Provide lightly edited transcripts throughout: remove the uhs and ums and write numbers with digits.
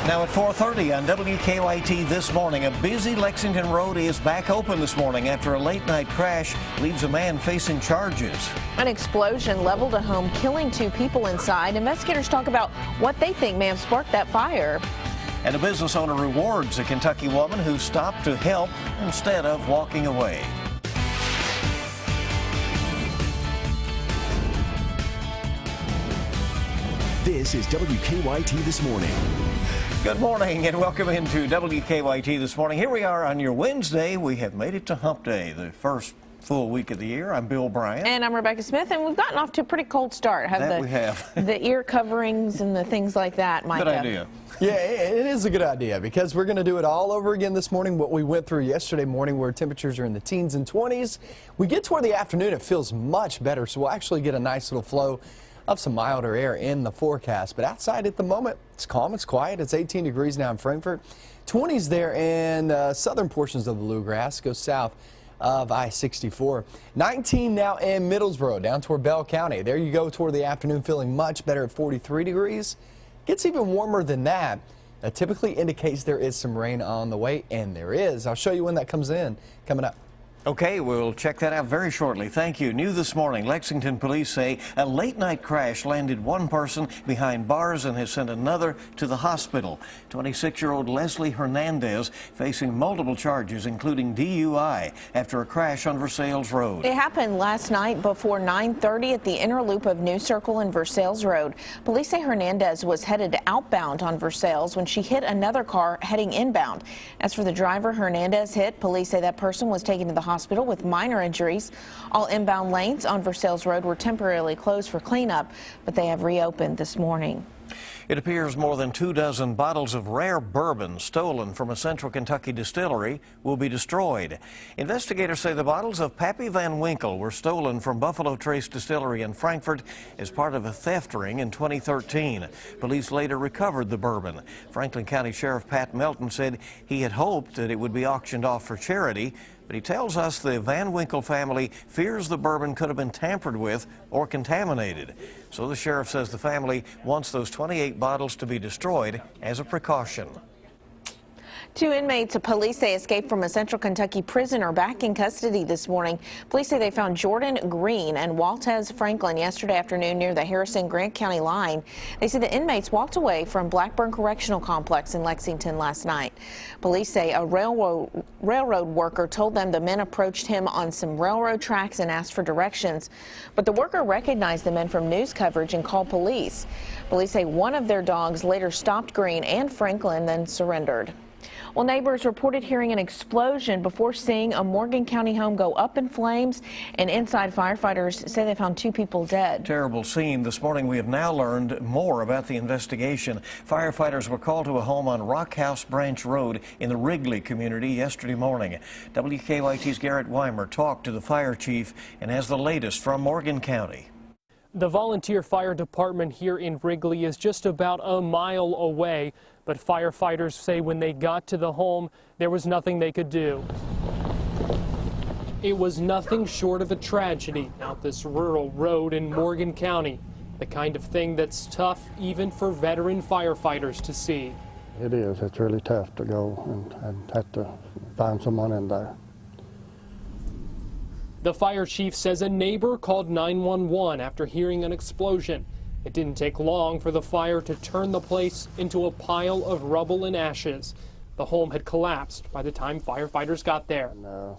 Now at 4:30 on WKYT this morning, a busy Lexington road is back open this morning after a late-night crash leaves a man facing charges. An explosion leveled a home, killing 2 people inside. Investigators talk about what they think may have sparked that fire. And a business owner rewards a Kentucky woman who stopped to help instead of walking away. This is WKYT This Morning. Good morning and welcome into WKYT This Morning. Here we are on your Wednesday. We have made it to Hump Day, the first full week of the year. I'm Bill Bryant. And I'm Rebecca Smith, and we've gotten off to a pretty cold start. We have. The ear coverings and the things like that, Micah. Good idea. Yeah, it is a good idea because we're going to do it all over again this morning. What we went through yesterday morning where temperatures are in the teens and 20s. We get toward the afternoon, it feels much better, so we'll actually get a nice little flow of some milder air in the forecast. But outside at the moment, it's calm, it's quiet. It's 18 degrees now in Frankfort. 20s there in southern portions of the Bluegrass. Go south of I-64. 19 now in Middlesboro, down toward Bell County. There you go toward the afternoon, feeling much better at 43 degrees. Gets even warmer than that. That typically indicates there is some rain on the way, and there is. I'll show you when that comes in coming up. Okay, we'll check that out very shortly. Thank you. New this morning, Lexington police say a late-night crash landed one person behind bars and has sent another to the hospital. 26-year-old Leslie Hernandez facing multiple charges, including DUI, after a crash on Versailles Road. It happened last night before 9:30 at the inner loop of New Circle and Versailles Road. Police say Hernandez was headed outbound on Versailles when she hit another car heading inbound. As for the driver Hernandez hit, police say that person was taken to the hospital with minor injuries. All inbound lanes on Versailles Road were temporarily closed for cleanup, but they have reopened this morning. It appears more than 24 bottles of rare bourbon stolen from a central Kentucky distillery will be destroyed. Investigators say the bottles of Pappy Van Winkle were stolen from Buffalo Trace Distillery in Frankfort as part of a theft ring in 2013. Police later recovered the bourbon. Franklin County Sheriff Pat Melton said he had hoped that it would be auctioned off for charity, but he tells us the Van Winkle family fears the bourbon could have been tampered with or contaminated. So the sheriff says the family wants those 28 bottles to be destroyed as a precaution. 2 inmates police say escaped from a central Kentucky prison are back in custody this morning. Police say they found Jordan Green and Waltez Franklin yesterday afternoon near the Harrison-Grant County line. They say the inmates walked away from Blackburn Correctional Complex in Lexington last night. Police say a railroad worker told them the men approached him on some railroad tracks and asked for directions. But the worker recognized the men from news coverage and called police. Police say one of their dogs later stopped Green and Franklin, then surrendered. Well, neighbors reported hearing an explosion before seeing a Morgan County home go up in flames, and inside firefighters say they found 2 people dead. Terrible scene. This morning we have now learned more about the investigation. Firefighters were called to a home on Rock House Branch Road in the Wrigley community yesterday morning. WKYT's Garrett Weimer talked to the fire chief and has the latest from Morgan County. The volunteer fire department here in Wrigley is just about a mile away, but firefighters say when they got to the home, there was nothing they could do. It was nothing short of a tragedy out this rural road in Morgan County, the kind of thing that's tough even for veteran firefighters to see. It is. It's really tough to go and have to find someone in there. The fire chief says a neighbor called 911 after hearing an explosion. It didn't take long for the fire to turn the place into a pile of rubble and ashes. The home had collapsed by the time firefighters got there.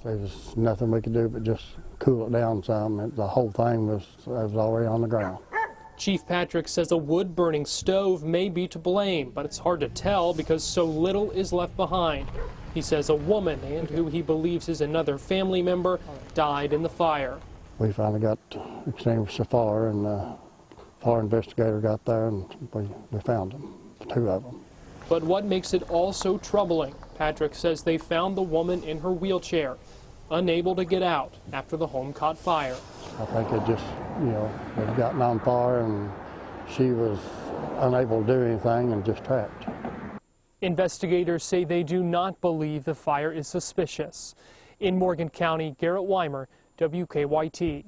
There was nothing we could do but just cool it down some. The whole thing was already on the ground. Chief Patrick says a wood-burning stove may be to blame, but it's hard to tell because so little is left behind. He says a woman, and who he believes is another family member, died in the fire. We finally got extinguished the fire, and the fire investigator got there, and we found them, 2 of them. But what makes it all so troubling? Patrick says they found the woman in her wheelchair, unable to get out after the home caught fire. I think it just, had gotten on fire, and she was unable to do anything and just trapped. Investigators say they do not believe the fire is suspicious. In Morgan County, Garrett Weimer, WKYT.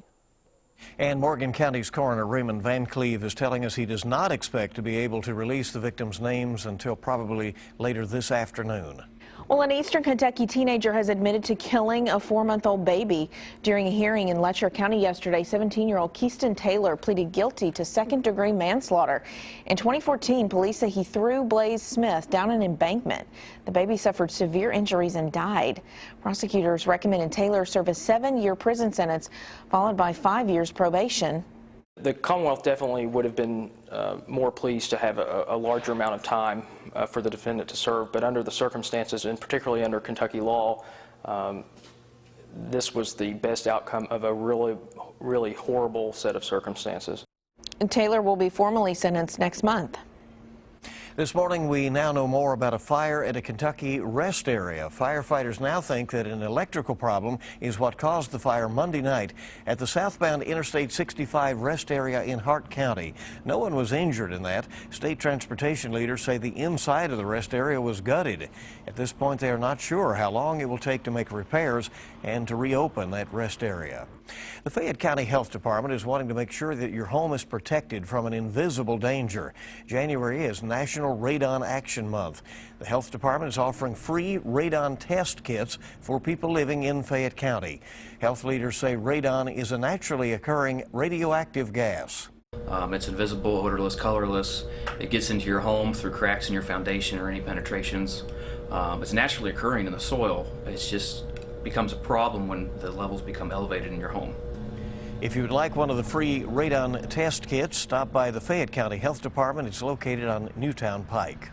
And Morgan County's coroner Raymond Van Cleve is telling us he does not expect to be able to release the victims' names until probably later this afternoon. Well, an Eastern Kentucky teenager has admitted to killing a 4-month-old baby. During a hearing in Letcher County yesterday, 17-year-old Keyston Taylor pleaded guilty to second-degree manslaughter. In 2014, police say he threw Blaze Smith down an embankment. The baby suffered severe injuries and died. Prosecutors recommended Taylor serve a 7-year prison sentence, followed by 5 years probation. The Commonwealth definitely would have been more pleased to have a larger amount of time for the defendant to serve, but under the circumstances, and particularly under Kentucky law, this was the best outcome of a really horrible set of circumstances. And Taylor will be formally sentenced next month. This morning, we now know more about a fire at a Kentucky rest area. Firefighters now think that an electrical problem is what caused the fire Monday night at the southbound Interstate 65 rest area in Hart County. No one was injured in that. State transportation leaders say the inside of the rest area was gutted. At this point, they are not sure how long it will take to make repairs and to reopen that rest area. The Fayette County Health Department is wanting to make sure that your home is protected from an invisible danger. January is National Radon Action Month. The Health Department is offering free radon test kits for people living in Fayette County. Health leaders say radon is a naturally occurring radioactive gas. It's invisible, odorless, colorless. It gets into your home through cracks in your foundation or any penetrations. It's naturally occurring in the soil. It's just becomes a problem when the levels become elevated in your home. If you would like one of the free radon test kits, stop by the Fayette County Health Department. It's located on Newtown Pike.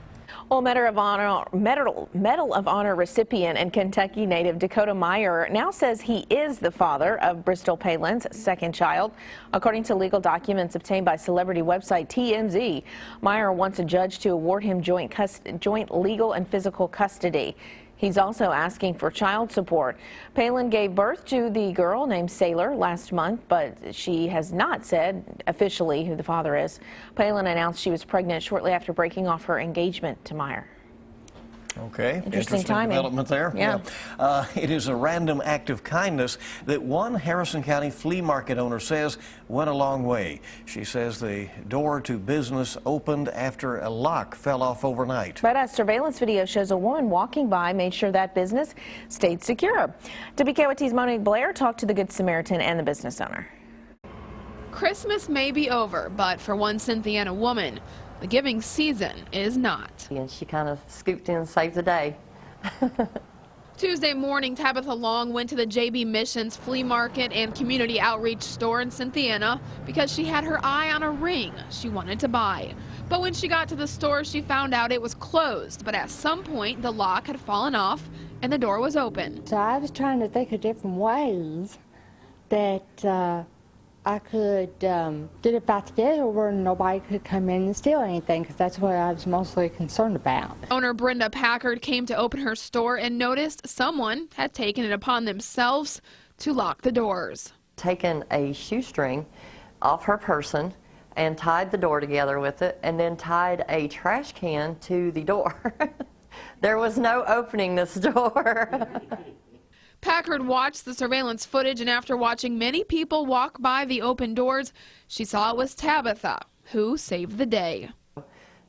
Well, Medal of Honor recipient and Kentucky native Dakota Meyer now says he is the father of Bristol Palin's second child. According to legal documents obtained by celebrity website TMZ, Meyer wants a judge to award him joint legal and physical custody. He's also asking for child support. Palin gave birth to the girl named Sailor last month, but she has not said officially who the father is. Palin announced she was pregnant shortly after breaking off her engagement to Meyer. Okay, interesting timing. Development there. Yeah. It is a random act of kindness that one Harrison County flea market owner says went a long way. She says the door to business opened after a lock fell off overnight. But a surveillance video shows a woman walking by made sure that business stayed secure. WKYT's Monique Blair talked to the Good Samaritan and the business owner. Christmas may be over, but for one Cynthiana woman, the giving season is not. And she kind of scooped in and saved the day. Tuesday morning, Tabitha Long went to the JB Missions Flea Market and Community Outreach Store in Cynthiana because she had her eye on a ring she wanted to buy. But when she got to the store, she found out it was closed. But at some point, the lock had fallen off and the door was open. So I was trying to think of different ways that I could get it back together where nobody could come in and steal anything, because that's what I was mostly concerned about. Owner Brenda Packard came to open her store and noticed someone had taken it upon themselves to lock the doors. Taken a shoestring off her person and tied the door together with it, and then tied a trash can to the door. There was no opening this door. Packard watched the surveillance footage, and after watching many people walk by the open doors, she saw it was Tabitha who saved the day.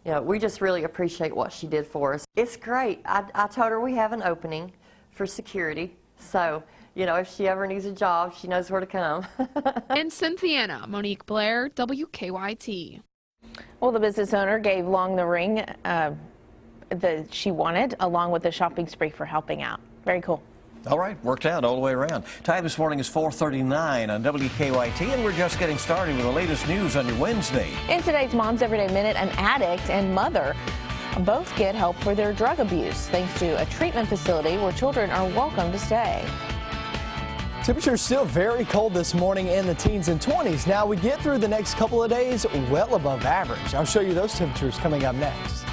Yeah, we just really appreciate what she did for us. It's great. I told her we have an opening for security, so you know, if she ever needs a job, she knows where to come. In Cynthiana, Monique Blair, WKYT. Well, the business owner gave Long the ring that she wanted, along with a shopping spree for helping out. Very cool. All right, worked out all the way around. Time this morning is 4:39 on WKYT, and we're just getting started with the latest news on your Wednesday. In today's Mom's Everyday Minute, an addict and mother both get help for their drug abuse thanks to a treatment facility where children are welcome to stay. Temperatures still very cold this morning in the teens and 20s. Now we get through the next couple of days well above average. I'll show you those temperatures coming up next.